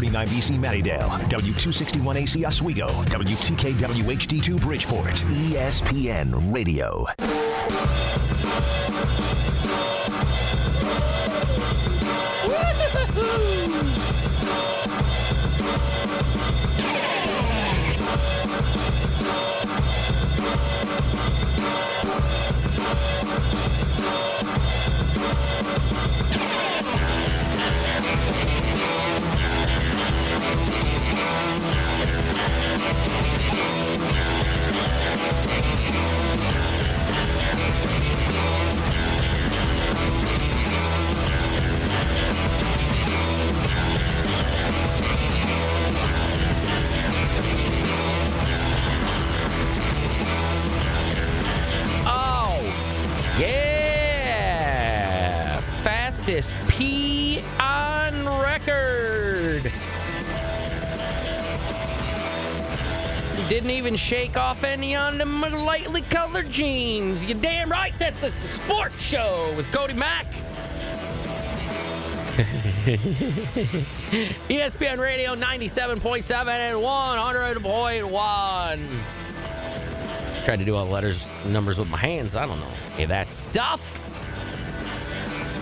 W249BC Mattydale, W261AC Oswego, WTKWHD2 Bridgeport, ESPN Radio. Yeah! Fastest pee on record. Didn't even shake off any on them lightly colored jeans. You damn right, this is the sports show with Cody Mack. ESPN Radio 97.7 and 100.1. Tried to do all the letters and numbers with my hands. I don't know any of that stuff.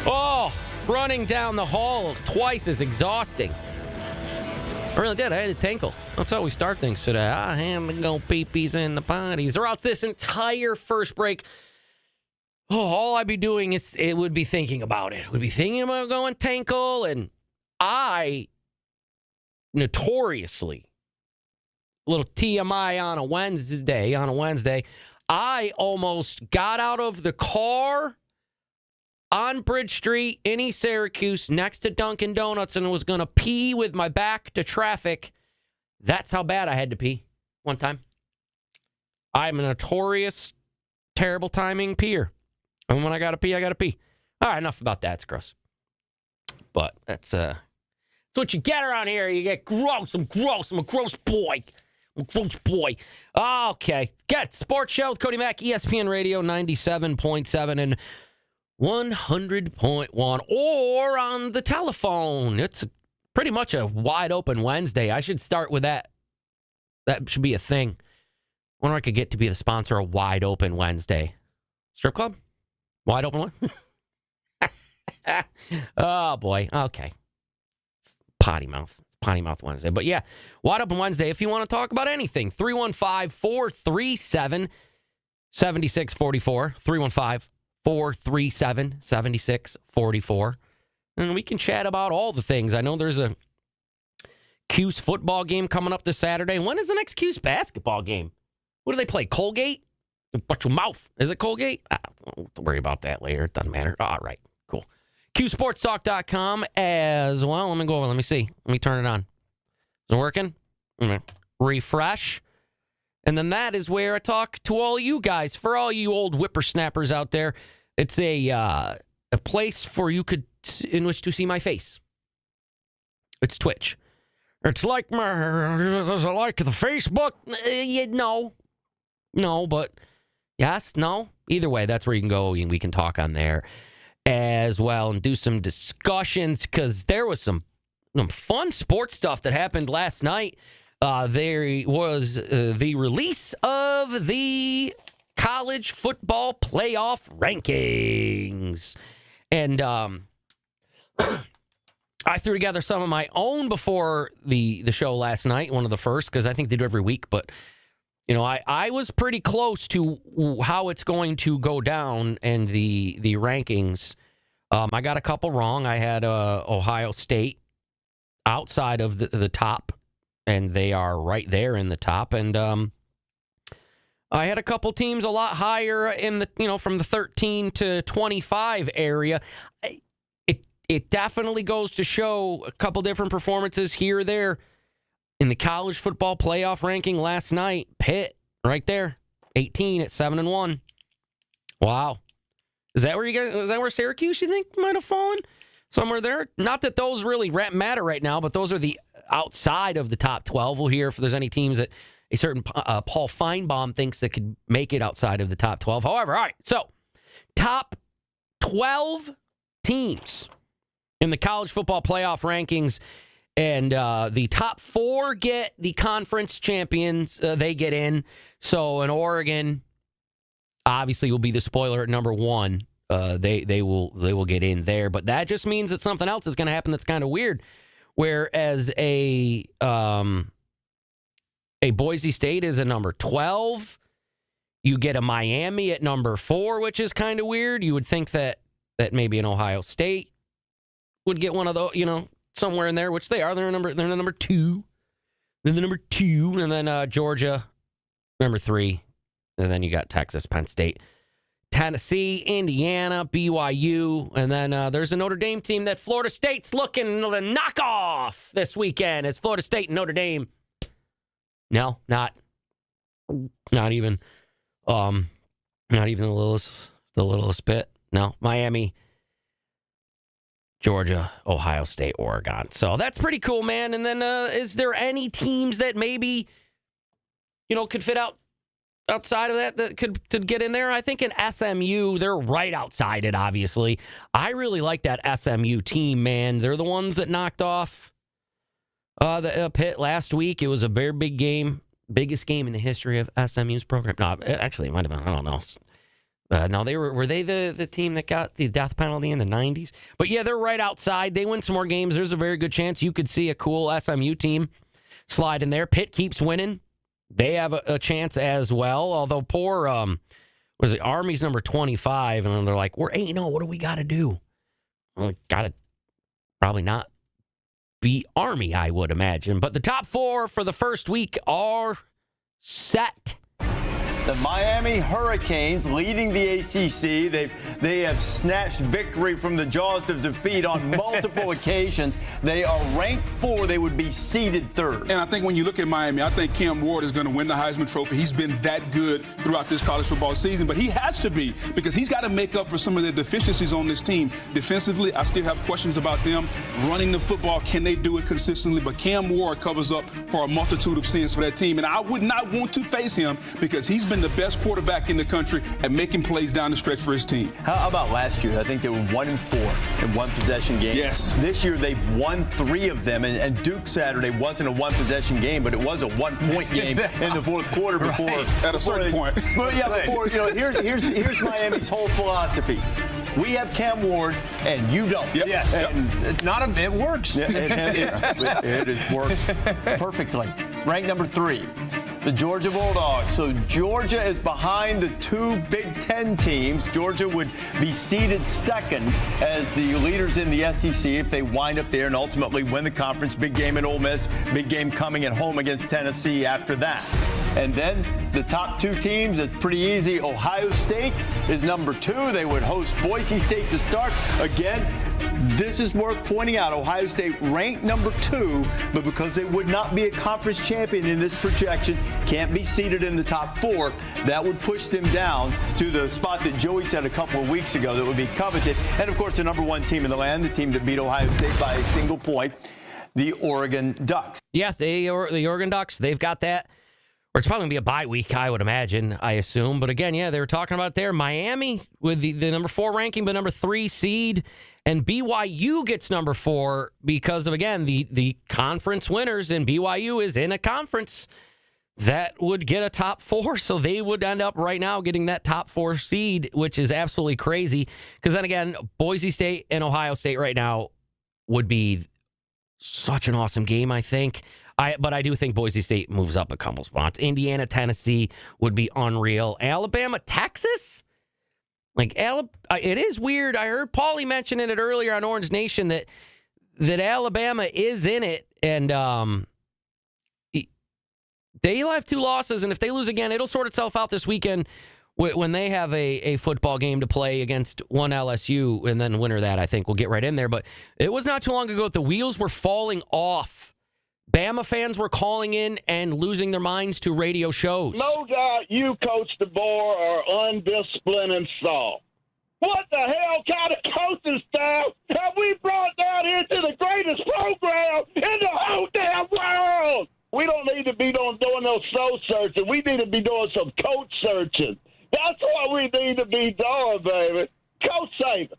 Oh, running down the hall twice is exhausting. I really did. I had a tinkle. That's how we start things today. I am to go pee-pees in the potties. Or else this entire first break, all I'd be doing would be thinking about it. Would be thinking about going tinkle. And I notoriously, little TMI on a Wednesday, I almost got out of the car on Bridge Street in East Syracuse next to Dunkin' Donuts and was going to pee with my back to traffic. That's how bad I had to pee one time. I'm a notorious, terrible timing peer. And when I got to pee, I got to pee. All right, enough about that. It's gross. But that's what you get around here. You get gross. I'm gross. I'm a gross boy. Gross boy. Okay. Get Sports Show with Cody Mack, ESPN Radio 97.7 and 100.1. Or on the telephone. It's pretty much a wide open Wednesday. I should start with that. That should be a thing. I wonder if I could get to be the sponsor of Wide Open Wednesday. Strip club? Wide open one? Oh, boy. Okay. Potty mouth Wednesday. But yeah, Wide Open Wednesday. If you want to talk about anything, 315-437-7644. 315-437-7644. And we can chat about all the things. I know there's a Cuse football game coming up this Saturday. When is the next Cuse basketball game? What do they play? Colgate? Watch your mouth. Is it Colgate? Don't worry about that later. It doesn't matter. All right. Cool. QSportsTalk.com as well. Let me go over. Let me see. Let me turn it on. Is it working? Refresh. And then that is where I talk to all you guys. For all you old whippersnappers out there, it's a place in which to see my face. It's Twitch. It's like does it like the Facebook? No, but yes, no. Either way, that's where you can go and we can talk on there as well and do some discussions because there was some fun sports stuff that happened last night. There was the release of the college football playoff rankings. And I threw together some of my own before the show last night, one of the first, because I think they do every week. But, I was pretty close to how it's going to go down and the rankings. I got a couple wrong. I had Ohio State outside of the top, and they are right there in the top. And I had a couple teams a lot higher in the, from the 13 to 25 area. It definitely goes to show a couple different performances here or there in the college football playoff ranking last night. Pitt, right there, 18 at 7-1. Wow. Is that where Syracuse, you think, might have fallen? Somewhere there? Not that those really matter right now, but those are the outside of the top 12. We'll hear if there's any teams that a certain Paul Feinbaum thinks that could make it outside of the top 12. However, all right, so top 12 teams in the college football playoff rankings And the top 4 get the conference champions. They get in. So in Oregon, obviously, will be the spoiler at number 1. They will get in there. But that just means that something else is going to happen that's kind of weird. Whereas a Boise State is a number 12. You get a Miami at number 4, which is kind of weird. You would think that maybe an Ohio State would get one of those, somewhere in there, which they are. They're number 2. They're the number 2, and then Georgia, number 3, and then you got Texas, Penn State, Tennessee, Indiana, BYU, and then there's a Notre Dame team that Florida State's looking to knock off this weekend. Is Florida State and Notre Dame? No, not even the littlest bit. No, Miami, Georgia, Ohio State, Oregon. So that's pretty cool, man. And then is there any teams that maybe, could fit outside of that could get in there? I think in SMU, they're right outside it, obviously. I really like that SMU team, man. They're the ones that knocked off the Pitt last week. It was a very big game. Biggest game in the history of SMU's program. No, actually, it might have been. I don't know. No, were they the team that got the death penalty in the 90s? But yeah, they're right outside. They win some more games. There's a very good chance you could see a cool SMU team slide in there. Pitt keeps winning. They have a chance as well. Although poor, Army's number 25, and they're like, we're 8-0. What do we got to do? Well, got to probably not beat Army, I would imagine. But the top 4 for the first week are set. The Miami Hurricanes leading the ACC. They have snatched victory from the jaws of defeat on multiple occasions. They are ranked 4. They would be seeded 3rd. And I think when you look at Miami, I think Cam Ward is going to win the Heisman Trophy. He's been that good throughout this college football season, but he has to be because he's got to make up for some of the deficiencies on this team. Defensively, I still have questions about them. Running the football, can they do it consistently? But Cam Ward covers up for a multitude of sins for that team, and I would not want to face him because he's been the best quarterback in the country at making plays down the stretch for his team. How about last year? I think they were 1-4 in one possession games. Yes. This year they've won 3 of them, and Duke Saturday wasn't a one possession game, but it was a 1-point game in the fourth quarter before. Right. At a certain point. But yeah, before here's Miami's whole philosophy. We have Cam Ward, and you don't. Yep. Yes. And it works. it has worked perfectly. Ranked number 3. The Georgia Bulldogs. So Georgia is behind the 2 Big Ten teams. Georgia would be seeded 2nd as the leaders in the SEC if they wind up there and ultimately win the conference. Big game at Ole Miss. Big game coming at home against Tennessee after that. And then the top 2 teams, it's pretty easy. Ohio State is number 2. They would host Boise State to start. Again, this is worth pointing out. Ohio State ranked number 2, but because they would not be a conference champion in this projection, can't be seated in the top 4, that would push them down to the spot that Joey said a couple of weeks ago that would be coveted. And, of course, the number 1 team in the land, the team that beat Ohio State by a single point, the Oregon Ducks. Yeah, the Oregon Ducks, they've got that. Or it's probably going to be a bye week, I would imagine, I assume. But again, yeah, they were talking about there. Miami with the number 4 ranking, but number 3 seed. And BYU gets number 4 because of, again, the conference winners. And BYU is in a conference that would get a top 4. So they would end up right now getting that top 4 seed, which is absolutely crazy. Because then again, Boise State and Ohio State right now would be such an awesome game, I think. But I do think Boise State moves up a couple spots. Indiana, Tennessee would be unreal. Alabama, Texas? It is weird. I heard Paulie mention it earlier on Orange Nation that Alabama is in it, and they'll have 2 losses, and if they lose again, it'll sort itself out this weekend when they have a football game to play against one LSU, and then the winner of that, I think, will get right in there. But it was not too long ago that the wheels were falling off. Bama fans were calling in and losing their minds to radio shows. No doubt you, Coach DeBoer, are undisciplined and soft. What the hell kind of coaching staff have we brought down here to the greatest program in the whole damn world? We don't need to be doing no soul searching. We need to be doing some coach searching. That's what we need to be doing, baby. Coach Saban,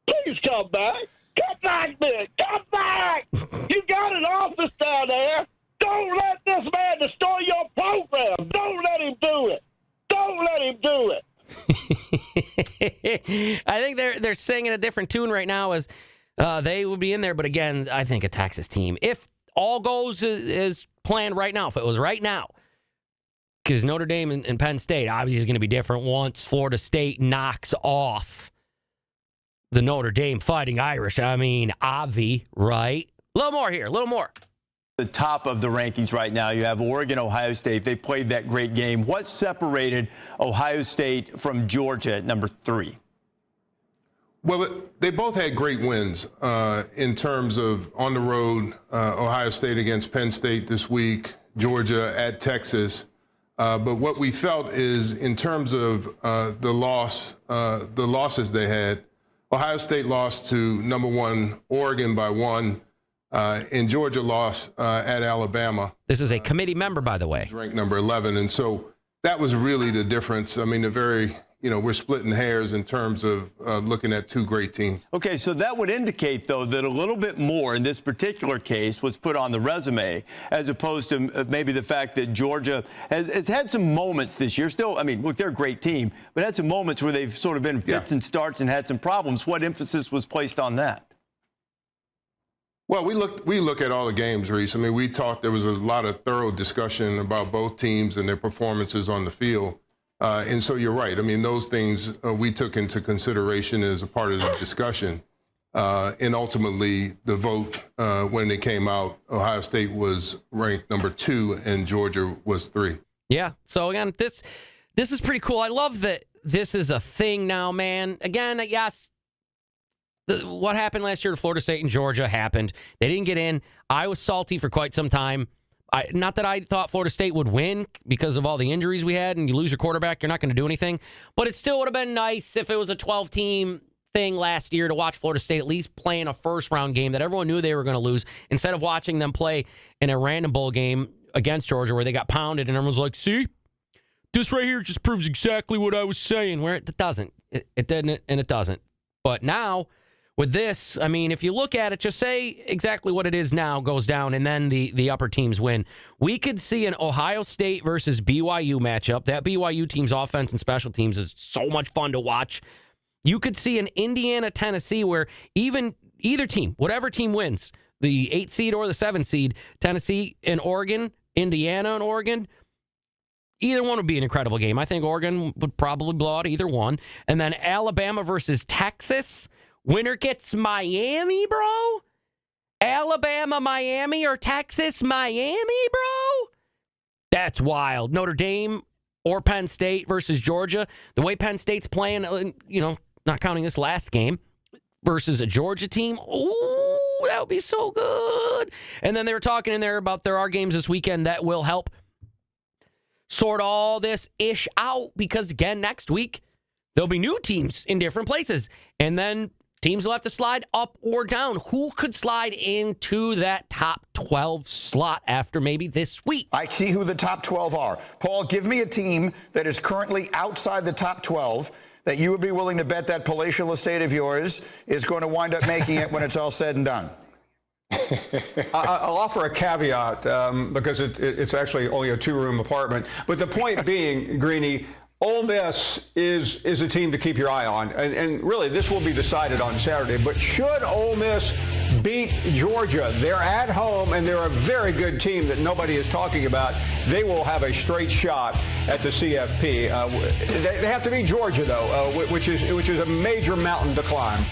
please come back. Come back, man. Come back. You got an office down there. Don't let this man destroy your program. Don't let him do it. Don't let him do it. I think they're singing a different tune right now as they will be in there. But again, I think a Texas team, if all goes as planned right now, if it was right now, because Notre Dame and Penn State obviously is going to be different once Florida State knocks off the Notre Dame Fighting Irish. I mean, Avi, right? A little more here, a little more. The top of the rankings right now, you have Oregon, Ohio State. They played that great game. What separated Ohio State from Georgia at number 3? Well, they both had great wins in terms of on the road, Ohio State against Penn State this week, Georgia at Texas. But what we felt is in terms of the losses they had, Ohio State lost to number 1 Oregon by 1. And Georgia lost at Alabama. This is a committee member, by the way. Ranked number 11. And so that was really the difference. I mean, we're splitting hairs in terms of looking at 2 great teams. Okay, so that would indicate, though, that a little bit more in this particular case was put on the resume as opposed to maybe the fact that Georgia has had some moments this year. Still, I mean, look, they're a great team, but had some moments where they've sort of been fits and starts and had some problems. What emphasis was placed on that? Well, we look at all the games, Reese. I mean, there was a lot of thorough discussion about both teams and their performances on the field. And so you're right. I mean, those things we took into consideration as a part of the discussion. And ultimately, the vote, when it came out, Ohio State was ranked number 2 and Georgia was 3. Yeah. So, again, this is pretty cool. I love that this is a thing now, man. Again, yes. What happened last year to Florida State and Georgia happened. They didn't get in. I was salty for quite some time. Not that I thought Florida State would win because of all the injuries we had, and you lose your quarterback, you're not going to do anything. But it still would have been nice if it was a 12-team thing last year to watch Florida State at least play in a first-round game that everyone knew they were going to lose, instead of watching them play in a random bowl game against Georgia where they got pounded and everyone's like, see, this right here just proves exactly what I was saying, where it doesn't. It didn't, and it doesn't. But now, with this, I mean, if you look at it, just say exactly what it is now goes down, and then the upper teams win. We could see an Ohio State versus BYU matchup. That BYU team's offense and special teams is so much fun to watch. You could see an Indiana-Tennessee where even either team, whatever team wins, the 8 seed or the 7 seed, Tennessee and Oregon, Indiana and Oregon, either one would be an incredible game. I think Oregon would probably blow out either one. And then Alabama versus Texas. Winner gets Miami, bro? Alabama, Miami, or Texas, Miami, bro? That's wild. Notre Dame or Penn State versus Georgia. The way Penn State's playing, not counting this last game, versus a Georgia team. Ooh, that would be so good. And then they were talking in there about there are games this weekend that will help sort all this ish out because, again, next week, there'll be new teams in different places. And then teams will have to slide up or down. Who could slide into that top 12 slot after maybe this week? I see who the top 12 are. Paul, give me a team that is currently outside the top 12 that you would be willing to bet that palatial estate of yours is going to wind up making it when it's all said and done. I'll offer a caveat because it's actually only a 2-room apartment. But the point being, Greeny, Ole Miss is a team to keep your eye on. And really, this will be decided on Saturday. But should Ole Miss beat Georgia, they're at home, and they're a very good team that nobody is talking about. They will have a straight shot at the CFP. They have to beat Georgia, though, which is a major mountain to climb.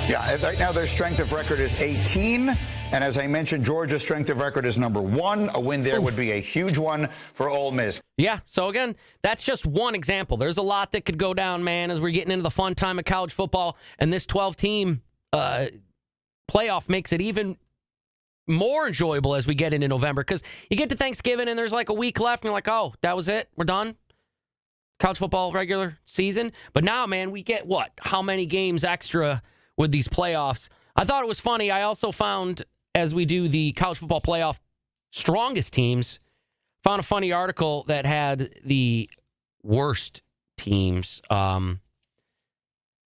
Yeah, right now their strength of record is 18. And as I mentioned, Georgia's strength of record is number 1. A win there would be a huge one for Ole Miss. Yeah, so again, that's just one example. There's a lot that could go down, man, as we're getting into the fun time of college football. And this 12-team playoff makes it even more enjoyable as we get into November. Because you get to Thanksgiving and there's like a week left, and you're like, oh, that was it? We're done? College football regular season? But now, man, we get what? How many games extra with these playoffs? I thought it was funny. I also found, as we do the college football playoff strongest teams, found a funny article that had the worst teams.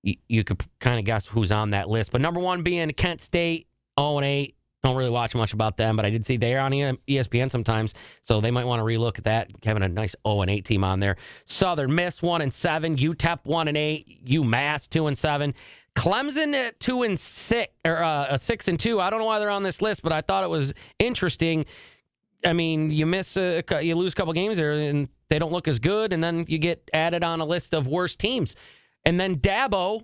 you could kind of guess who's on that list. But number one being Kent State, 0-8. Don't really watch much about them, but I did see they're on ESPN sometimes, so they might want to relook at that, having a nice 0-8 team on there. Southern Miss 1-7, UTEP 1-8, UMass 2-7, Clemson at 2-6 or 6-2. I don't know why they're on this list, but I thought it was interesting. I mean, you lose a couple games there, and they don't look as good, and then you get added on a list of worst teams. And then Dabo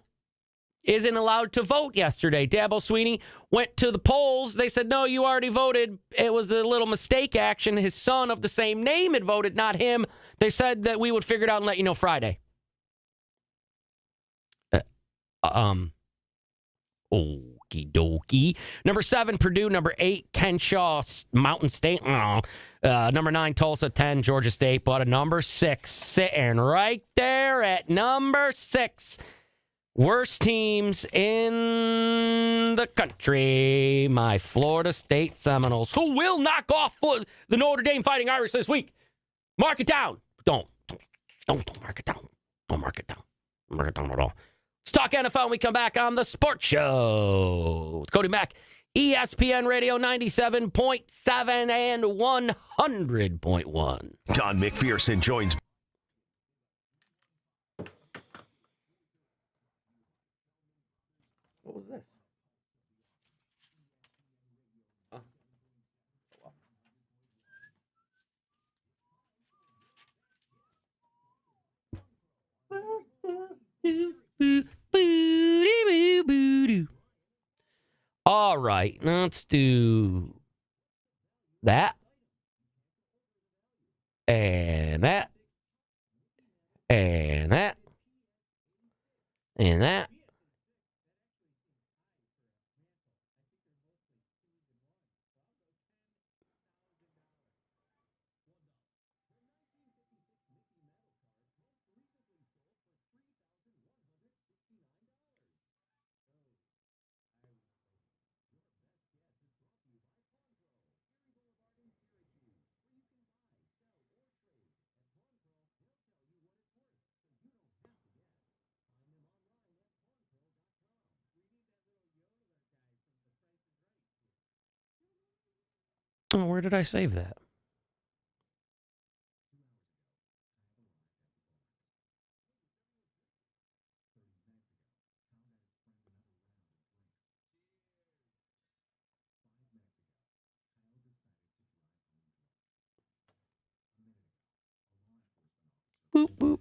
isn't allowed to vote yesterday. Dabo Sweeney went to the polls. They said, no, you already voted. It was a little mistake action. His son of the same name had voted, not him. They said that we would figure it out and let you know Friday. Okie dokie. Number 7, Purdue. Number 8, Kenshaw, Mountain State. Number 9, Tulsa. 10, Georgia State. But a number 6 sitting right there at number 6. Worst teams in the country. My Florida State Seminoles, who will knock off the Notre Dame Fighting Irish this week. Mark it down. Don't mark it down. Don't mark it down. Don't mark it down at all. Let's talk NFL when we come back on the Sports Show with Cody Mack, ESPN Radio 97.7 and 100.1. Don McPherson joins. What was this? All right, let's do that. And that. And that. And that. Oh, where did I save that? Boop, boop.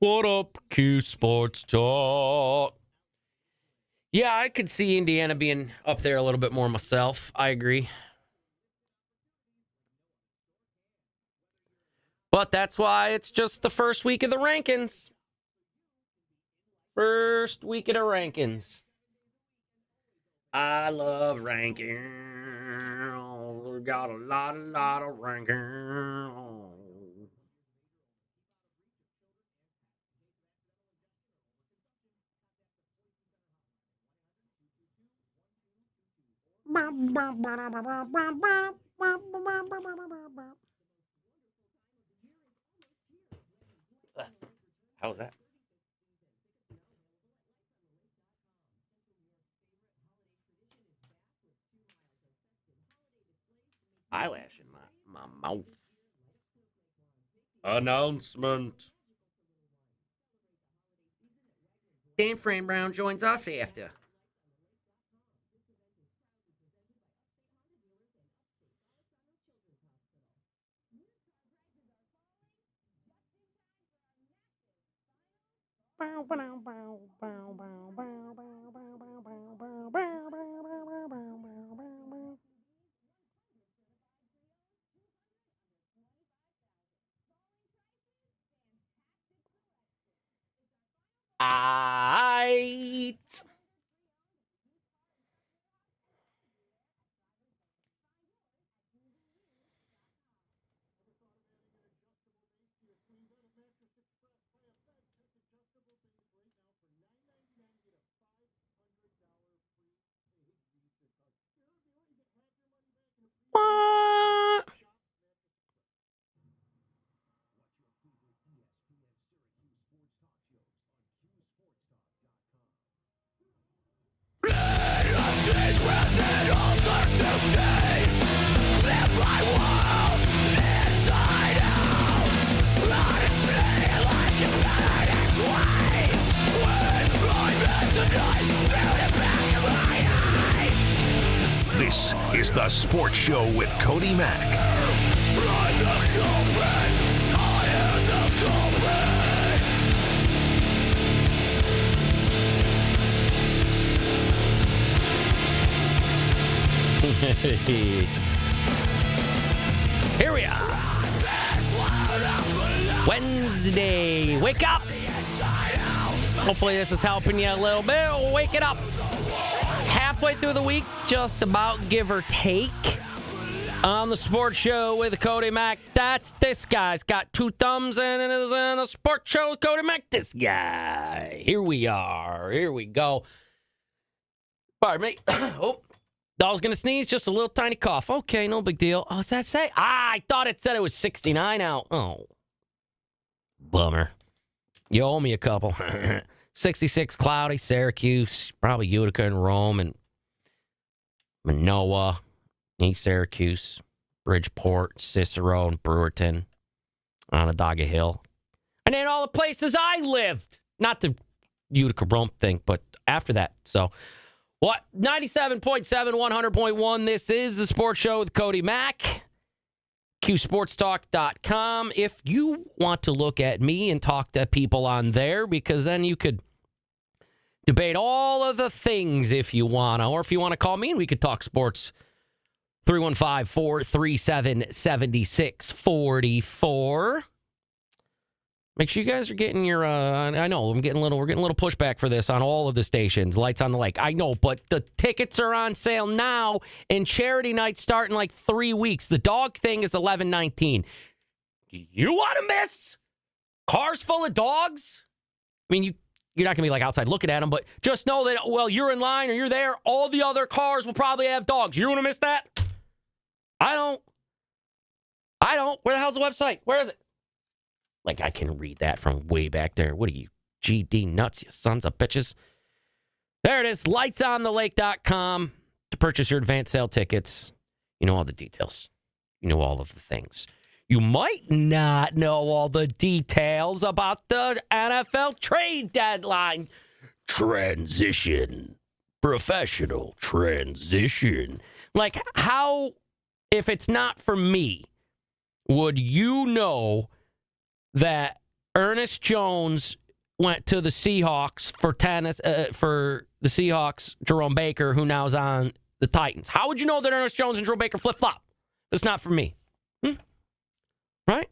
What up, Q Sports Talk? Yeah, I could see Indiana being up there a little bit more myself. I agree. But that's why it's just the first week of the rankings. First week of the rankings. I love rankings. We got a lot of rankings. How was that? Eyelash in my mouth. Announcement. Dan Fran Brown joins us after. Aight. This is The Sports Show with Cody Mack. Here we are. Wednesday. Wake up. Hopefully this is helping you a little bit. Wake it up. Halfway through the week, just about, give or take. On The Sports Show with Cody Mack. That's this guy's got 2 thumbs and it is in a sports show with Cody Mack. This guy. Here we are. Here we go. Pardon me. Oh, I was going to sneeze. Just a little tiny cough. Okay, no big deal. Oh, what's that say? I thought it said it was 69 out. Oh, bummer. You owe me a couple. 66 cloudy, Syracuse, probably Utica and Rome and Manoa, East Syracuse, Bridgeport, Cicero, and Brewerton, Onondaga Hill. And then all the places I lived. Not the Utica Rome thing, but after that. So, what? 97.7, 100.1. This is The Sports Show with Cody Mack. QSportsTalk.com. If you want to look at me and talk to people on there, because then you could debate all of the things if you want to, or if you want to call me and we could talk sports. 315-437-7644. Make sure you guys are getting your, I know we're getting a little pushback for this on all of the stations. Lights on the Lake. I know, but the tickets are on sale now and charity night start in like 3 weeks. The dog thing is 11/19. You want to miss cars full of dogs? I mean, you're not going to be like outside looking at them, but just know that, well, you're in line or you're there, all the other cars will probably have dogs. You want to miss that? I don't. Where the hell's the website? Where is it? Like, I can read that from way back there. What are you, GD nuts, you sons of bitches? There it is, lightsonTheLake.com to purchase your advance sale tickets. You know all the details. You know all of the things. You might not know all the details about the NFL trade deadline. Transition. Professional transition. Like, how, if it's not for me, would you know that Ernest Jones went to the Seahawks for tennis for the Seahawks, Jerome Baker, who now is on the Titans? How would you know that Ernest Jones and Jerome Baker flip-flop? It's not for me. Right?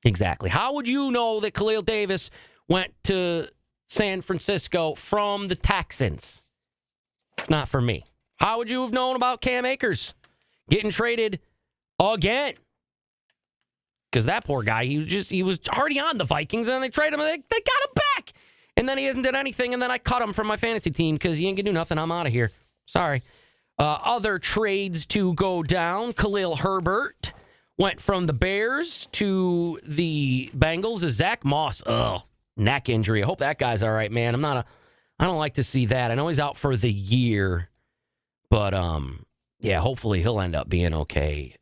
Exactly. How would you know that Khalil Davis went to San Francisco from the Texans? Not for me. How would you have known about Cam Akers getting traded again? Because that poor guy, he was already on the Vikings, and then they traded him, and they got him back. And then he hasn't done anything, and then I cut him from my fantasy team because he ain't going to do nothing. I'm out of here. Sorry. Other trades to go down. Khalil Herbert went from the Bears to the Bengals. Is Zach Moss, neck injury. I hope that guy's all right, man. I don't like to see that. I know he's out for the year, but yeah, hopefully he'll end up being okay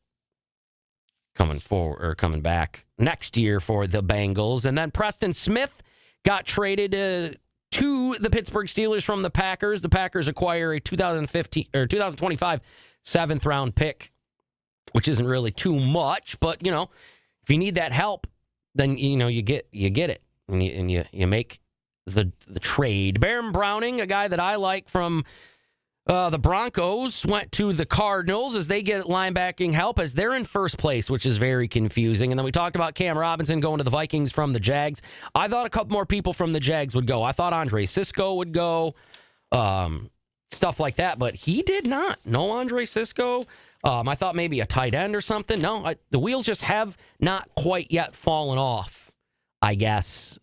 coming back next year for the Bengals. And then Preston Smith got traded to the Pittsburgh Steelers from the Packers. The Packers acquire a 2025 7th-round pick, which isn't really too much, but, you know, if you need that help, then, you know, you get it, and you make the trade. Baron Browning, a guy that I like from the Broncos, went to the Cardinals as they get linebacking help as they're in first place, which is very confusing. And then we talked about Cam Robinson going to the Vikings from the Jags. I thought a couple more people from the Jags would go. I thought Andre Sisco would go, stuff like that, but he did not. No Andre Sisco. I thought maybe a tight end or something. No, the wheels just have not quite yet fallen off, I guess,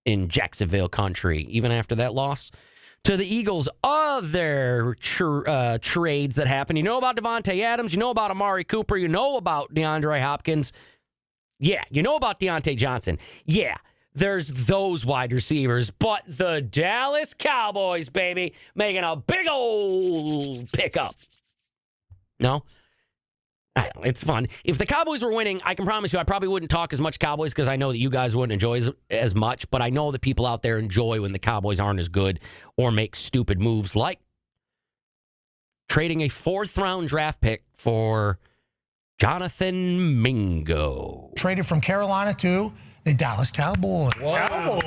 in Jacksonville country, even after that loss to the Eagles. Other trades that happened. You know about Devontae Adams. You know about Amari Cooper. You know about DeAndre Hopkins. Yeah, you know about Deontay Johnson. Yeah, there's those wide receivers. But the Dallas Cowboys, baby, making a big old pickup. No? I don't know, it's fun. If the Cowboys were winning, I can promise you I probably wouldn't talk as much Cowboys because I know that you guys wouldn't enjoy as much, but I know that people out there enjoy when the Cowboys aren't as good or make stupid moves like trading a 4th-round draft pick for Jonathan Mingo. Traded from Carolina to the Dallas Cowboys. Whoa.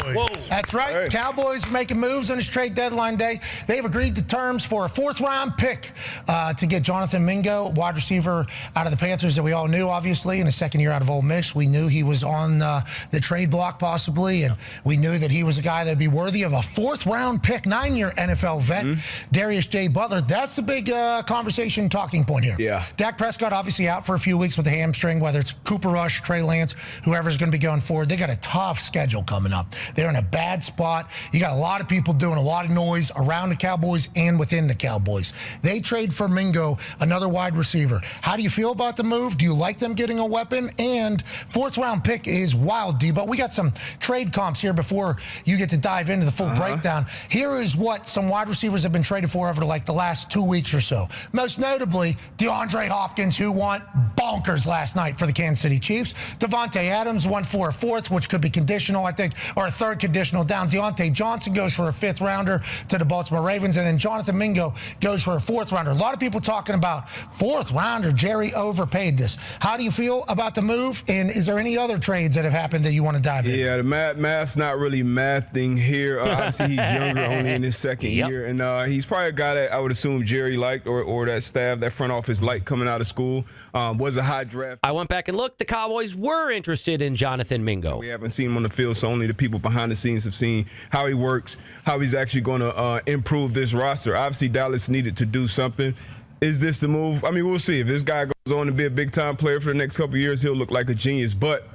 That's right. Hey. Cowboys making moves on his trade deadline day. They've agreed to terms for a 4th-round pick to get Jonathan Mingo, wide receiver out of the Panthers that we all knew, obviously, in his second year out of Ole Miss. We knew he was on the trade block possibly, and we knew that he was a guy that would be worthy of a 4th-round pick, 9-year NFL vet. Darius J. Butler, that's the big conversation talking point here. Yeah. Dak Prescott obviously out for a few weeks with a hamstring, whether it's Cooper Rush, Trey Lance, whoever's going to be going forward. They got a tough schedule coming up. They're in a bad spot. You got a lot of people doing a lot of noise around the Cowboys and within the Cowboys. They trade for Mingo, another wide receiver. How do you feel about the move? Do you like them getting a weapon? And 4th-round pick is wild, D. But we got some trade comps here before you get to dive into the full breakdown. Here is what some wide receivers have been traded for over like the last 2 weeks or so. Most notably, DeAndre Hopkins, who went bonkers last night for the Kansas City Chiefs. Devontae Adams went for a 4th, which could be conditional, I think, or a 3rd conditional down. Deontay Johnson goes for a 5th-rounder to the Baltimore Ravens, and then Jonathan Mingo goes for a 4th-rounder. A lot of people talking about 4th-rounder. Jerry overpaid this. How do you feel about the move, and is there any other trades that have happened that you want to dive in? Yeah, the math's not really mathing here. Obviously, he's younger, only in his second year, and he's probably a guy that I would assume Jerry liked or that staff, that front office liked coming out of school. Was a high draft. I went back and looked. The Cowboys were interested in Jonathan Mingo. We haven't seen him on the field, so only the people behind the scenes have seen how he works, how he's actually going to improve this roster. Obviously, Dallas needed to do something. Is this the move? I mean, we'll see. If this guy goes on to be a big-time player for the next couple of years, he'll look like a genius. But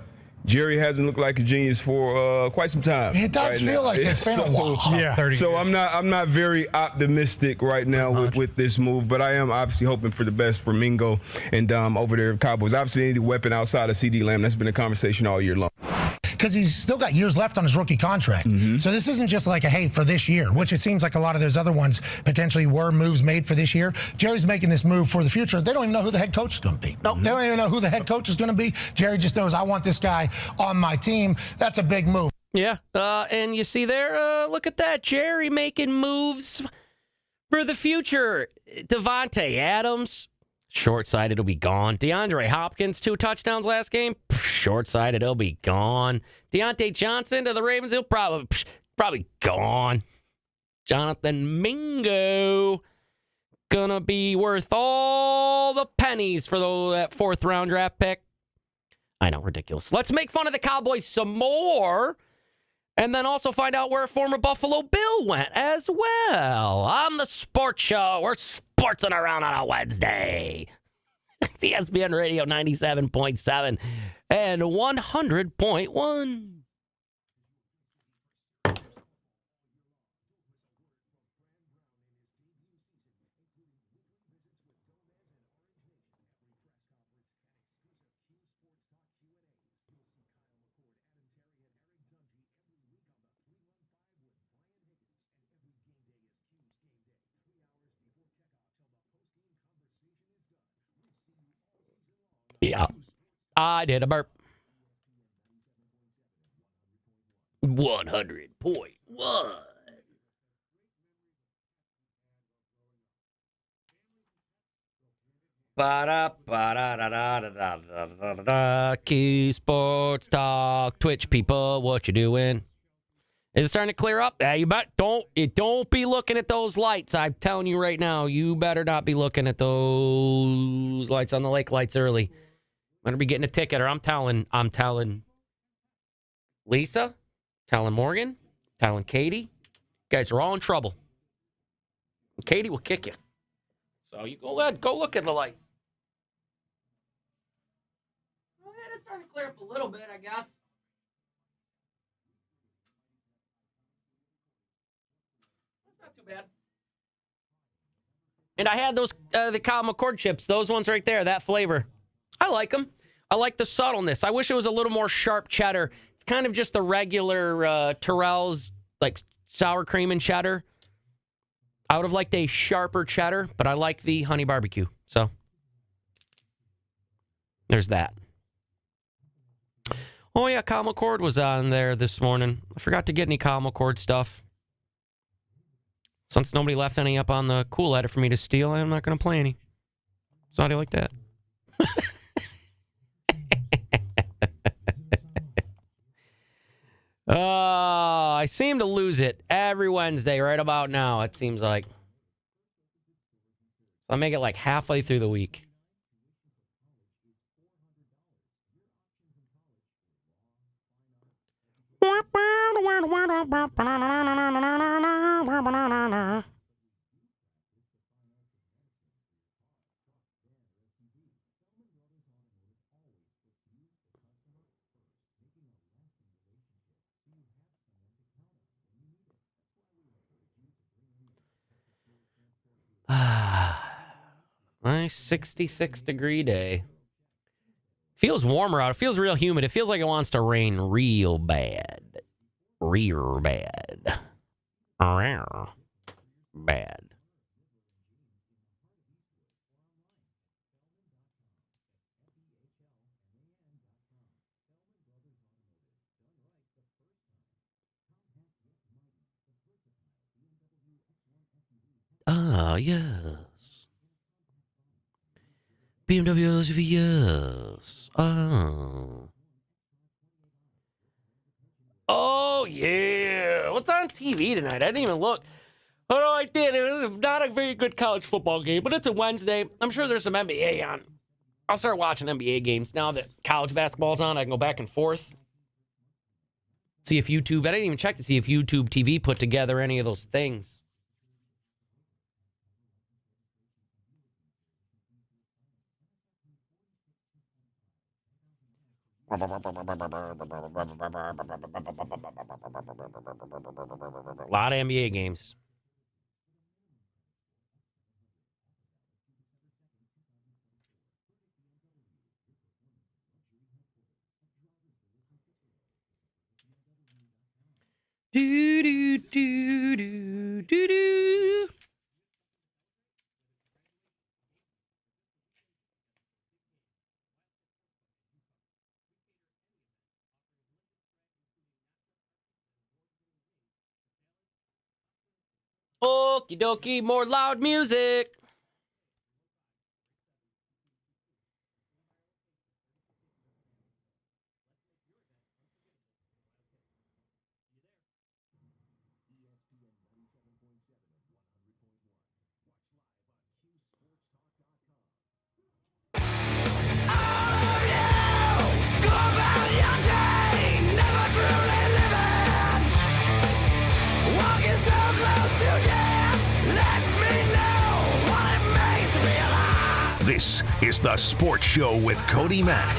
Jerry hasn't looked like a genius for quite some time. It does feel like it's been a while. Yeah. 30 years. I'm not very optimistic right now with this move, but I am obviously hoping for the best for Mingo and over there at Cowboys. Obviously, they need a weapon outside of CD Lamb. That's been a conversation all year long. Because he's still got years left on his rookie contract. So this isn't just like a, hey, for this year, which it seems like a lot of those other ones potentially were moves made for this year. Jerry's making this move for the future. They don't even know who the head coach is going to be. Nope. They don't even know who the head coach is going to be. Jerry just knows, I want this guy on my team. That's a big move. Yeah, and you see there, look at that. Jerry making moves for the future. Devontae Adams, short-sighted, he'll be gone. DeAndre Hopkins, 2 touchdowns last game. Short-sighted, he'll be gone. Deontay Johnson to the Ravens, he'll probably gone. Jonathan Mingo, gonna be worth all the pennies for that 4th-round draft pick. I know, ridiculous. Let's make fun of the Cowboys some more, and then also find out where former Buffalo Bill went as well. On the sports show, we're sportsing around on a Wednesday. ESPN Radio 97.7 and 100.1. Yeah, I did a burp. 100.1. Key Sports Talk. Twitch people, what you doing? Is it starting to clear up? Yeah, you bet. Don't be looking at those lights. I'm telling you right now, you better not be looking at those lights on the lake lights early. Better be getting a ticket, or I'm telling Lisa, telling Morgan, telling Katie. You guys are all in trouble. Katie will kick you. So you go ahead, go look at the lights. Well, yeah, it's starting to clear up a little bit, I guess. That's not too bad. And I had those, the Kyle McCord chips, those ones right there, that flavor. I like them. I like the subtleness. I wish it was a little more sharp cheddar. It's kind of just the regular Terrell's, like sour cream and cheddar. I would have liked a sharper cheddar, but I like the honey barbecue. So there's that. Oh, yeah, Kyle McCord was on there this morning. I forgot to get any Kyle McCord stuff. Since nobody left any up on the cool edit for me to steal, I'm not going to play any. So how do you like that? Oh, I seem to lose it every Wednesday right about now, it seems like. So I make it like halfway through the week. Nice 66-degree day. Feels warmer out. It feels real humid. It feels like it wants to rain real bad. Real bad. Real bad. Ah, yes. BMW yes. Oh. Oh, yeah. What's on TV tonight? I didn't even look. Oh, no, I did. It was not a very good college football game, but it's a Wednesday. I'm sure there's some NBA on. I'll start watching NBA games now that college basketball's on. I can go back and forth. See if YouTube, I didn't even check to see if YouTube TV put together any of those things. A lot of NBA games. Do do do do do do. Okie dokie, more loud music. This is The Sports Show with Cody Mack.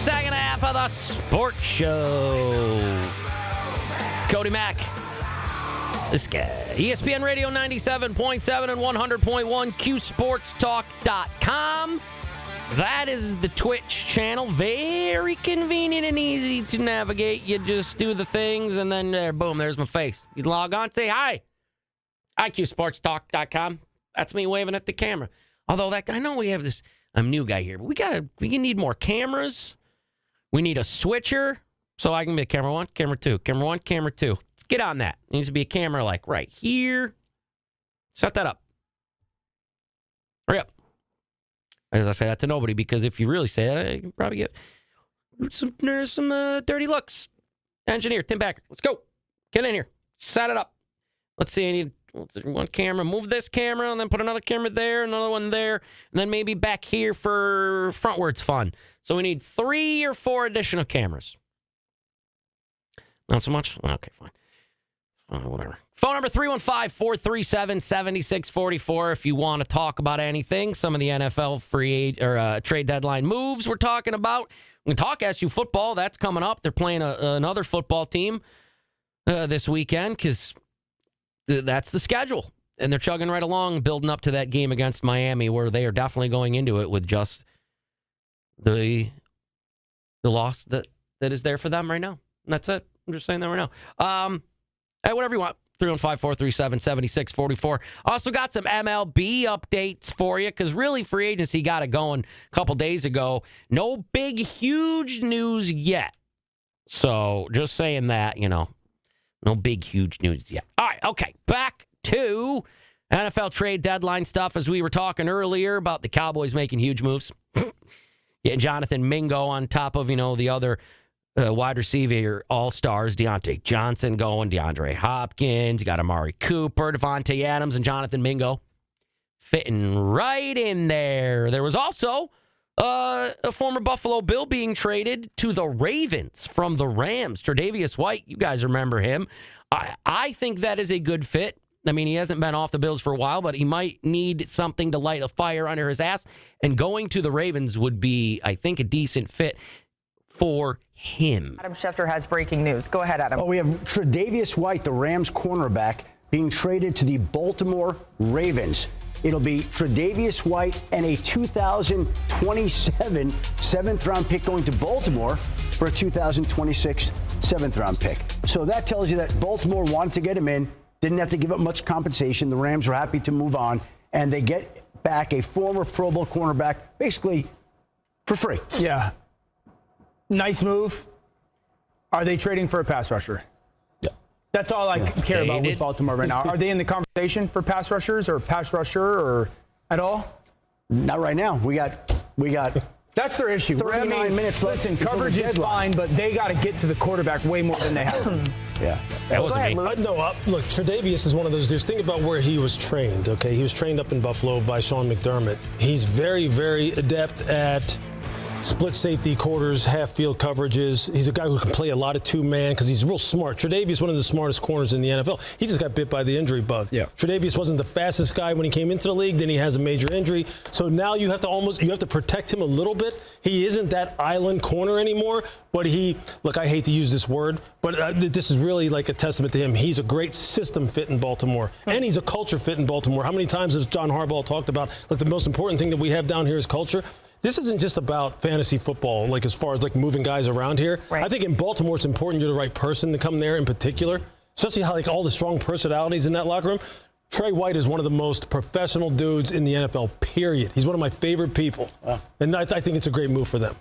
Second half of The Sports Show. Cody Mack. This guy. ESPN Radio 97.7 and 100.1, QSportsTalk.com. That is the Twitch channel. Very convenient and easy to navigate. You just do the things, and then boom, there's my face. You log on, say hi. IQSportsTalk.com. That's me waving at the camera. Although I know we have this, I'm new guy here, but we need more cameras. We need a switcher so I can be camera 1, camera 2, camera 1, camera 2. Let's get on that. It needs to be a camera like right here. Set that up. Hurry up. As I say that to nobody, because if you really say that, you can probably get some dirty looks. Engineer, Tim Backer, let's go. Get in here. Set it up. Let's see, I need one camera. Move this camera, and then put another camera there, another one there, and then maybe back here for frontwards fun. So we need 3 or 4 additional cameras. Not so much? Okay, fine. Whatever. Phone number 315-437-7644 if you want to talk about anything. Some of the NFL trade deadline moves we're talking about. We can talk SU football. That's coming up. They're playing another football team this weekend because that's the schedule. And they're chugging right along, building up to that game against Miami where they are definitely going into it with just the loss that is there for them right now. And that's it. I'm just saying that right now. Whatever you want. 315-437-7644. Also got some MLB updates for you because really free agency got it going a couple days ago. No big, huge news yet. So just saying that, no big, huge news yet. All right, okay. Back to NFL trade deadline stuff as we were talking earlier about the Cowboys making huge moves. Getting Jonathan Mingo on top of, the other wide receiver all-stars, Deontay Johnson going, DeAndre Hopkins, you got Amari Cooper, Devontae Adams, and Jonathan Mingo fitting right in there. There was also a former Buffalo Bill being traded to the Ravens from the Rams. Tre'Davious White, you guys remember him. I think that is a good fit. I mean, he hasn't been off the Bills for a while, but he might need something to light a fire under his ass. And going to the Ravens would be, I think, a decent fit for him. Adam Schefter has breaking news. Go ahead, Adam. We have Tre'Davious White, the Rams cornerback, being traded to the Baltimore Ravens. It'll be Tre'Davious White and a 2027 7th-round pick going to Baltimore for a 2026 7th-round pick. So that tells you that Baltimore wanted to get him in, didn't have to give up much compensation. The Rams were happy to move on, and they get back a former Pro Bowl cornerback basically for free. Yeah. Nice move. Are they trading for a pass rusher? Yeah. That's all I care about with Baltimore right now. Are they in the conversation for pass rushers or pass rusher or at all? Not right now. We got. That's their issue. 39 minutes left. Listen, coverage is fine, but they got to get to the quarterback way more than they have. Yeah. That wasn't me. Look, Tre'Davious is one of those dudes. Think about where he was trained, okay? He was trained up in Buffalo by Sean McDermott. He's very, very adept at split safety quarters, half field coverages. He's a guy who can play a lot of two-man because he's real smart. Tre'Davious, one of the smartest corners in the NFL. He just got bit by the injury bug. Yeah. Tre'Davious wasn't the fastest guy when he came into the league. Then he has a major injury. So now you have to protect him a little bit. He isn't that island corner anymore. But I hate to use this word, but this is really like a testament to him. He's a great system fit in Baltimore, and he's a culture fit in Baltimore. How many times has John Harbaugh talked about, look, the most important thing that we have down here is culture? This isn't just about fantasy football, like as far as like moving guys around here. Right. I think in Baltimore it's important you're the right person to come there in particular, especially how like all the strong personalities in that locker room. Trey White is one of the most professional dudes in the NFL, period. He's one of my favorite people. Wow. And I think it's a great move for them.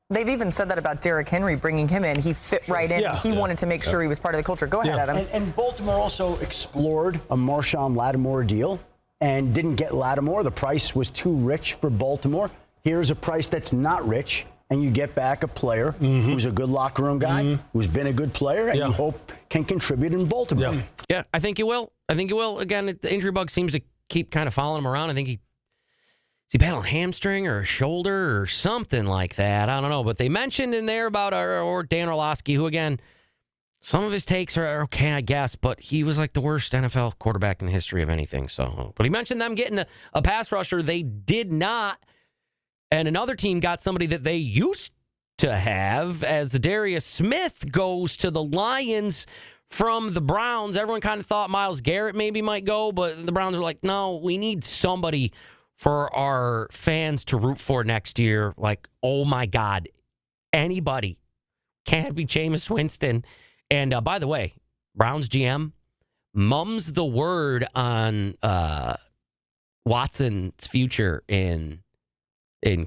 They've even said that about Derrick Henry, bringing him in. He fit right in. He wanted to make sure he was part of the culture. Go ahead, Adam. And Baltimore also explored a Marshawn Lattimore deal and didn't get Lattimore. The price was too rich for Baltimore. Here's a price that's not rich, and you get back a player who's a good locker room guy, who's been a good player, and you hope can contribute in Baltimore. Yeah, I think you will. Again, the injury bug seems to keep kind of following him around. I think is he battling a hamstring or a shoulder or something like that? I don't know. But they mentioned in there about or Dan Orlovsky, who, again, some of his takes are okay, I guess, but he was like the worst NFL quarterback in the history of anything. So, but he mentioned them getting a pass rusher. They did not. And another team got somebody that they used to have as Darius Smith goes to the Lions from the Browns. Everyone kind of thought Myles Garrett maybe might go, but the Browns are like, no, we need somebody for our fans to root for next year. Like, oh my God, anybody. Can't be Jameis Winston. And by the way, Browns GM, mum's the word on Watson's future in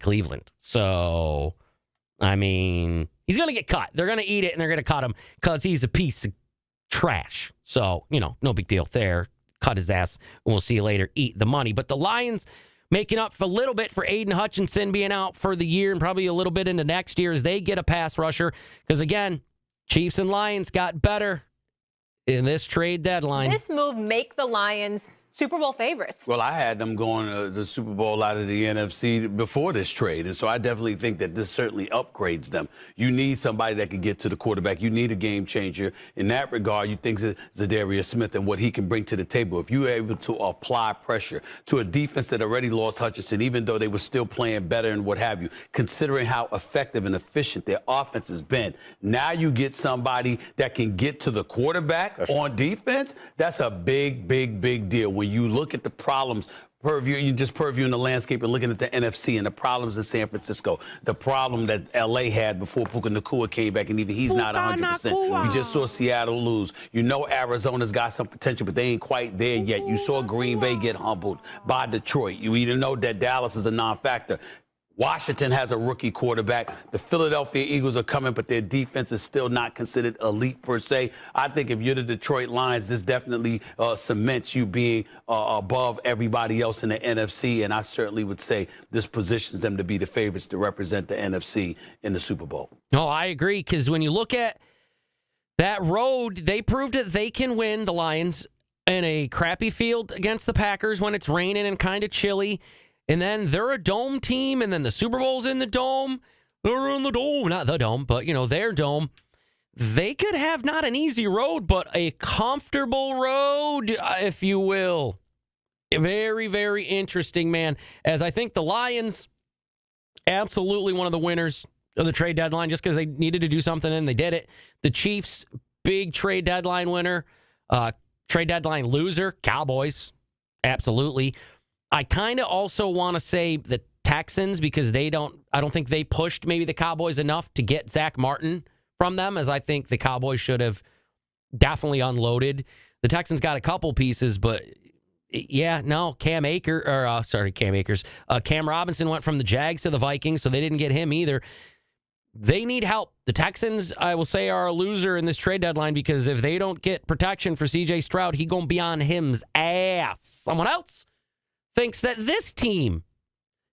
Cleveland. So, I mean, he's going to get cut. They're going to eat it, and they're going to cut him because he's a piece of trash. So, no big deal there. Cut his ass, and we'll see you later. Eat the money. But the Lions making up for a little bit for Aiden Hutchinson being out for the year and probably a little bit into next year as they get a pass rusher. Because, again, Chiefs and Lions got better in this trade deadline. This move make the Lions Super Bowl favorites. Well, I had them going to the Super Bowl out of the NFC before this trade, and so I definitely think that this certainly upgrades them. You need somebody that can get to the quarterback. You need a game changer. In that regard, you think Zadarius Smith and what he can bring to the table. If you are able to apply pressure to a defense that already lost Hutchinson, even though they were still playing better and what have you, considering how effective and efficient their offense has been, now you get somebody that can get to the quarterback on defense. That's a big, big, big deal. When you look at the problems, previewing the landscape and looking at the NFC and the problems in San Francisco, the problem that L.A. had before Puka Nacua came back, and even he's not 100%. We just saw Seattle lose. Arizona's got some potential, but they ain't quite there yet. You saw Green Bay get humbled by Detroit. You even know that Dallas is a non-factor. Washington has a rookie quarterback. The Philadelphia Eagles are coming, but their defense is still not considered elite per se. I think if you're the Detroit Lions, this definitely cements you being above everybody else in the NFC, and I certainly would say this positions them to be the favorites to represent the NFC in the Super Bowl. No, I agree, because when you look at that road, they proved that they can win, the Lions, in a crappy field against the Packers when it's raining and kind of chilly. And then they're a dome team, and then the Super Bowl's in the dome. They're in the dome. Not the dome, but, their dome. They could have not an easy road, but a comfortable road, if you will. Very, very interesting, man. As I think the Lions, absolutely one of the winners of the trade deadline, just because they needed to do something, and they did it. The Chiefs, big trade deadline winner. Trade deadline loser, Cowboys, absolutely. I kind of also want to say the Texans because I don't think they pushed maybe the Cowboys enough to get Zach Martin from them, as I think the Cowboys should have definitely unloaded. The Texans got a couple pieces, but Cam Robinson went from the Jags to the Vikings, so they didn't get him either. They need help. The Texans, I will say, are a loser in this trade deadline because if they don't get protection for C.J. Stroud, he going to be on him's ass. Someone else thinks that this team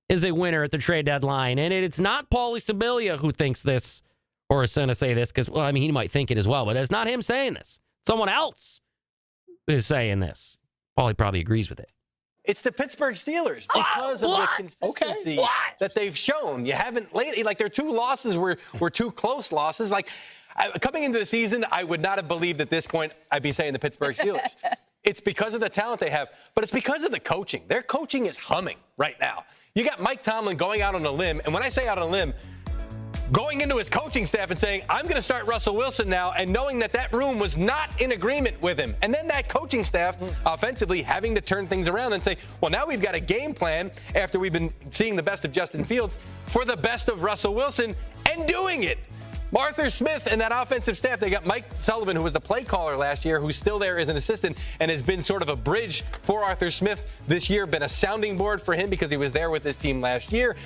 is a winner at the trade deadline. And it's not Paulie Sibilia who thinks this or is going to say this because, he might think it as well, but it's not him saying this. Someone else is saying this. Paulie probably agrees with it. It's the Pittsburgh Steelers because of the consistency that they've shown. You haven't lately, their two losses were two close losses. Coming into the season, I would not have believed at this point I'd be saying the Pittsburgh Steelers. It's because of the talent they have, but it's because of the coaching. Their coaching is humming right now. You got Mike Tomlin going out on a limb, and when I say out on a limb, going into his coaching staff and saying, I'm going to start Russell Wilson now, and knowing that room was not in agreement with him. And then that coaching staff, offensively, having to turn things around and say, well, now we've got a game plan after we've been seeing the best of Justin Fields for the best of Russell Wilson and doing it. Arthur Smith and that offensive staff, they got Mike Sullivan, who was the play caller last year, who's still there as an assistant and has been sort of a bridge for Arthur Smith this year, been a sounding board for him because he was there with this team last year.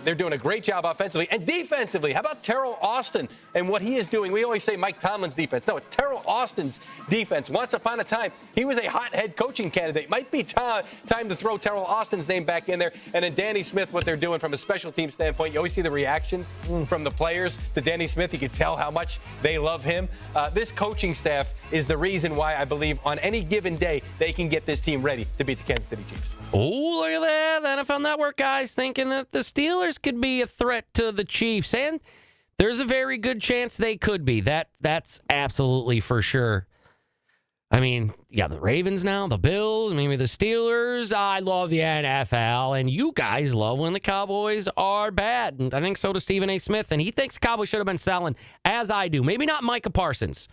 They're doing a great job offensively and defensively. How about Terrell Austin and what he is doing? We always say Mike Tomlin's defense. No, it's Terrell Austin's defense. Once upon a time, he was a hot head coaching candidate. Might be time to throw Terrell Austin's name back in there. And then Danny Smith, what they're doing from a special team standpoint, you always see the reactions from the players to Danny Smith. You can tell how much they love him. This coaching staff is the reason why I believe on any given day they can get this team ready to beat the Kansas City Chiefs. Oh, look at that. The NFL Network guys thinking that the Steelers could be a threat to the Chiefs. And there's a very good chance they could be. That's absolutely for sure. The Ravens now, the Bills, maybe the Steelers. I love the NFL, and you guys love when the Cowboys are bad. And I think so does Stephen A. Smith, and he thinks Cowboys should have been selling, as I do. Maybe not Micah Parsons.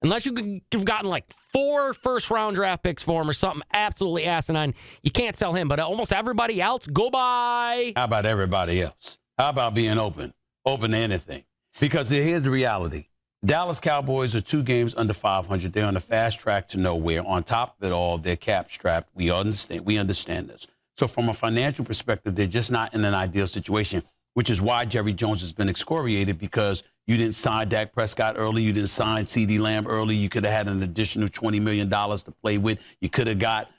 Unless you've gotten 4 first-round draft picks for him or something absolutely asinine, you can't sell him. But almost everybody else, go buy. How about everybody else? How about being open to anything? Because here's the reality. Dallas Cowboys are 2 games under 500. They're on the fast track to nowhere. On top of it all, they're cap strapped. We understand this. So from a financial perspective, they're just not in an ideal situation, which is why Jerry Jones has been excoriated, because you didn't sign Dak Prescott early. You didn't sign CeeDee Lamb early. You could have had an additional $20 million to play with. You could have got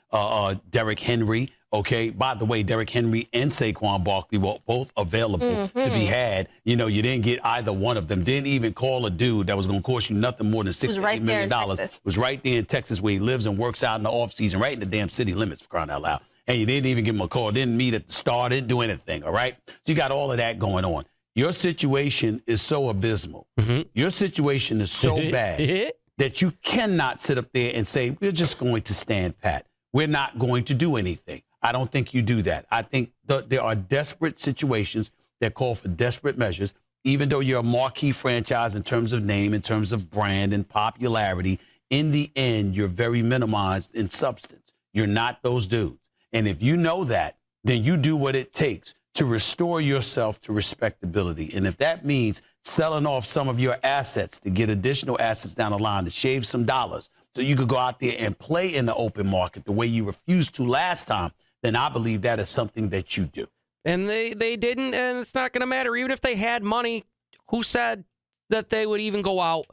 Derrick Henry. Okay, by the way, Derrick Henry and Saquon Barkley were both available to be had. You know, you didn't get either one of them. Didn't even call a dude that was going to cost you nothing more than $6 to $8 million. It was right there in Texas, where he lives and works out in the offseason, right in the damn city limits, for crying out loud. And you didn't even give him a call. Didn't meet at the start. Didn't do anything, all right? So you got all of that going on. Your situation is so abysmal. Your situation is so bad that you cannot sit up there and say, we're just going to stand pat. We're not going to do anything. I don't think you do that. I think there are desperate situations that call for desperate measures. Even though you're a marquee franchise in terms of name, in terms of brand and popularity, in the end, you're very minimized in substance. You're not those dudes. And if you know that, then you do what it takes to restore yourself to respectability. And if that means selling off some of your assets to get additional assets down the line, to shave some dollars so you could go out there and play in the open market the way you refused to last time, then I believe that is something that you do. And they didn't, and it's not going to matter. Even if they had money, who said that they would even go out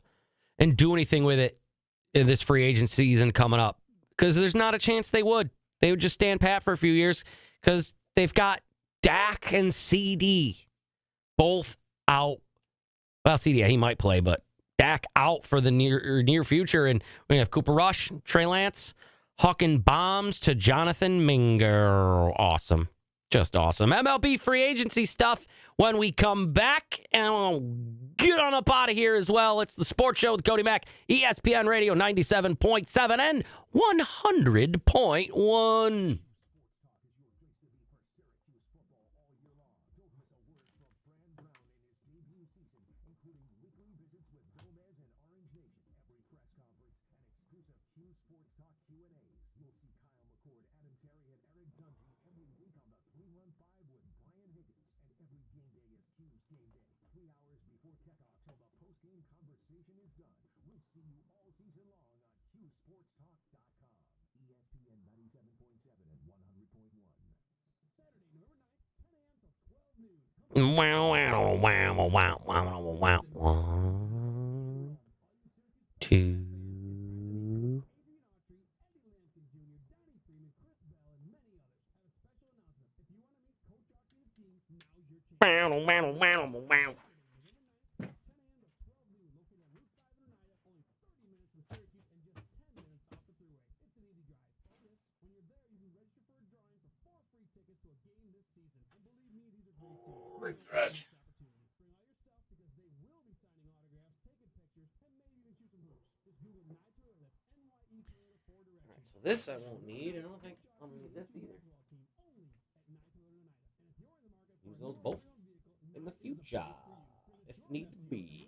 and do anything with it in this free agent season coming up? Because there's not a chance they would. They would just stand pat for a few years because they've got Dak and CD both out. Well, CD, he might play, but Dak out for the near future. And we have Cooper Rush, Trey Lance, hucking bombs to Jonathan Mingo. Awesome. Just awesome. MLB free agency stuff when we come back. And we'll get on up out of here as well. It's the Sports Show with Cody Mack, ESPN Radio 97.7 and 100.1. Wow, wow, wow, wow, wow, wow. 1, 2. Wow, wow, wow, wow. Great stretch. So this I won't need. I don't think I'll need this either. Use those both in the future if need be.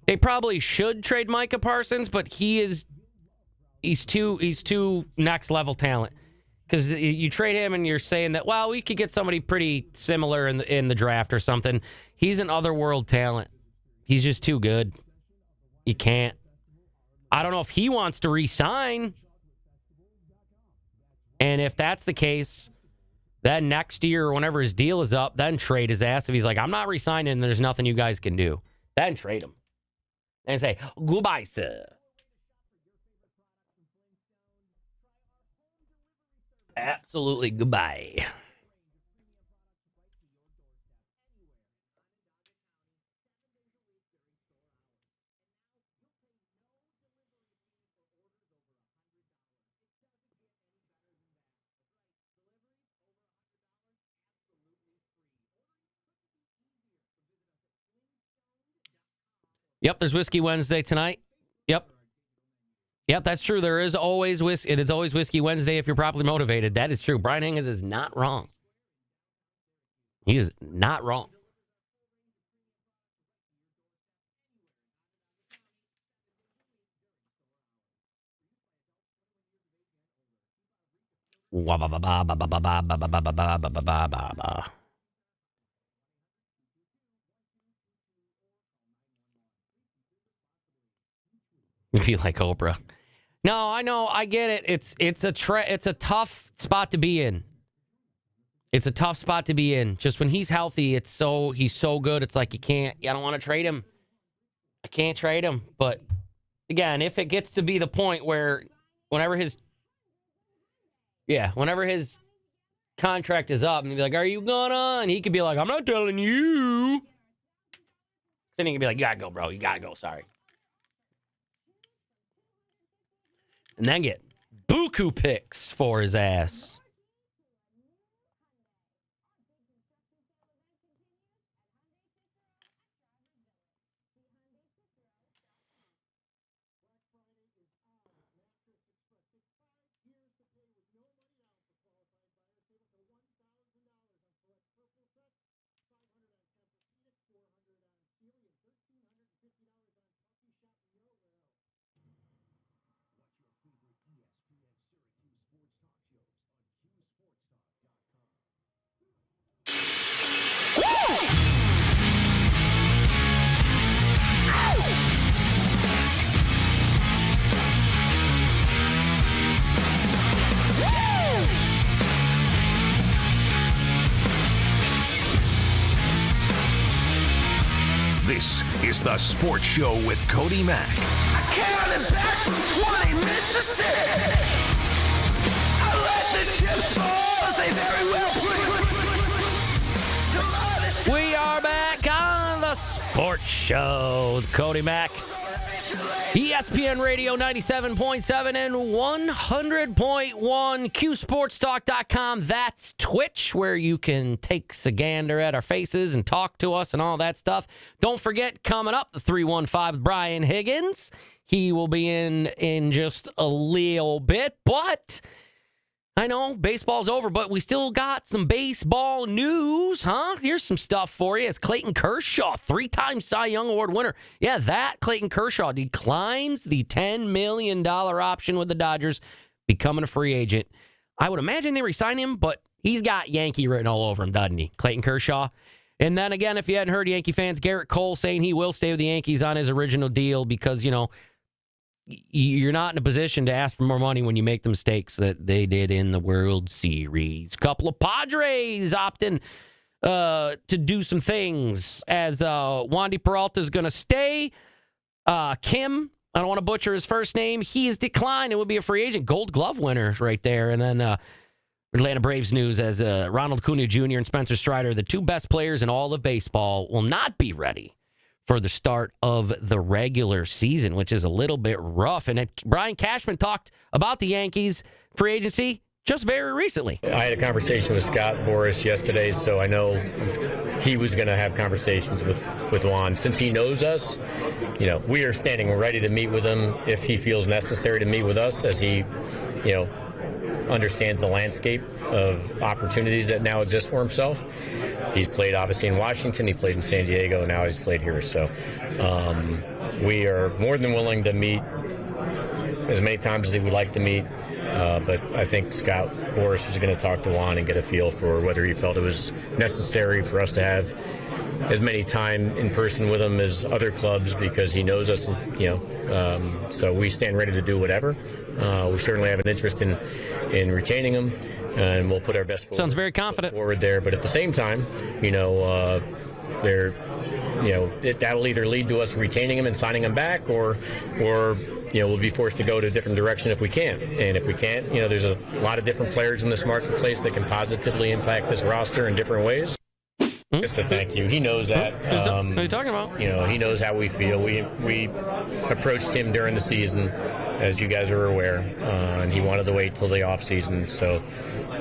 They probably should trade Micah Parsons, but he's too next level talent. Because you trade him and you're saying that, well, we could get somebody pretty similar in the draft or something. He's an otherworld talent. He's just too good. You can't. I don't know if he wants to re-sign. And if that's the case, then next year or whenever his deal is up, then trade his ass. If he's like, I'm not re-signing and there's nothing you guys can do, then trade him. And say, goodbye, sir. Absolutely goodbye. Yep, there's Whiskey Wednesday tonight. Yep, that's true. There is always it is always Whiskey Wednesday if you're properly motivated. That is true. Brian Higgins is not wrong. He is not wrong. Be like Oprah. No, I know, I get it. It's a tough spot to be in. It's a tough spot to be in. Just when he's healthy, he's so good. It's like I don't want to trade him. I can't trade him. But again, if it gets to be the point where whenever his contract is up, and he'd be like, "Are you gonna?" And he could be like, "I'm not telling you." Then he can be like, "You gotta go, bro. You gotta go. Sorry." And then get buku picks for his ass. This is the Sports Show with Cody Mack. I counted back from 20 Mississippi. I let the chips fall as they very well play. We are back on the Sports Show with Cody Mack. ESPN Radio 97.7 and 100.1, QSportsTalk.com. That's Twitch, where you can take a gander at our faces and talk to us and all that stuff. Don't forget, coming up, the 315 with Brian Higgins. He will be in just a little bit, but I know baseball's over, but we still got some baseball news, huh? Here's some stuff for you. It's Clayton Kershaw, 3-time Cy Young Award winner. Yeah, that Clayton Kershaw declines the $10 million option with the Dodgers, becoming a free agent. I would imagine they re-sign him, but he's got Yankee written all over him, doesn't he? Clayton Kershaw. And then again, if you hadn't heard, Yankee fans, Garrett Cole saying he will stay with the Yankees on his original deal because, you're not in a position to ask for more money when you make the mistakes that they did in the World Series. Couple of Padres opting to do some things as Wandy Peralta is going to stay. Kim, I don't want to butcher his first name. He is declined and will be a free agent. Gold Glove winner right there. And then Atlanta Braves news as Ronald Acuna Jr. and Spencer Strider, the two best players in all of baseball, will not be ready for the start of the regular season, which is a little bit rough. And Brian Cashman talked about the Yankees free agency just very recently. I had a conversation with Scott Boras yesterday, so I know he was going to have conversations with Juan. Since he knows us, we are standing ready to meet with him if he feels necessary to meet with us, as he, understands the landscape of opportunities that now exist for himself. He's played obviously in Washington, he played in San Diego, and now he's played here. So we are more than willing to meet as many times as he would like to meet. But I think Scott Boras was going to talk to Juan and get a feel for whether he felt it was necessary for us to have as many time in person with him as other clubs, because he knows us, so we stand ready to do whatever. We certainly have an interest in retaining him, and we'll put our best sounds very confident forward there. But at the same time, that'll either lead to us retaining him and signing him back, or we'll be forced to go to a different direction if we can't. And if we can't, there's a lot of different players in this marketplace that can positively impact this roster in different ways. Just to thank you. He knows that. What are you talking about? He knows how we feel. We approached him during the season, as you guys are aware, and he wanted to wait till the off season. So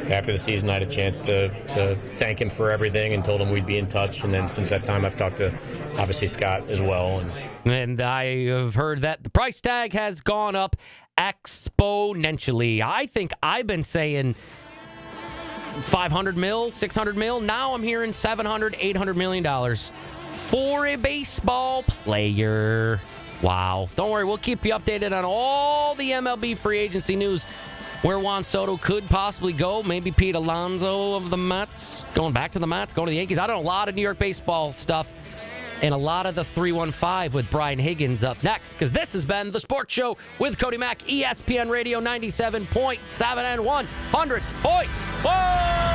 after the season, I had a chance to thank him for everything and told him we'd be in touch. And then since that time, I've talked to, obviously, Scott as well. And I have heard that the price tag has gone up exponentially. I think I've been saying 500 mil, 600 mil. Now I'm hearing 700, 800 million dollars for a baseball player. Wow. Don't worry, we'll keep you updated on all the MLB free agency news, where Juan Soto could possibly go. Maybe Pete Alonso of the Mets, going back to the Mets, going to the Yankees. I don't know, a lot of New York baseball stuff and a lot of the 315 with Brian Higgins up next, because this has been The Sports Show with Cody Mack, ESPN Radio 97.7 and 100.1.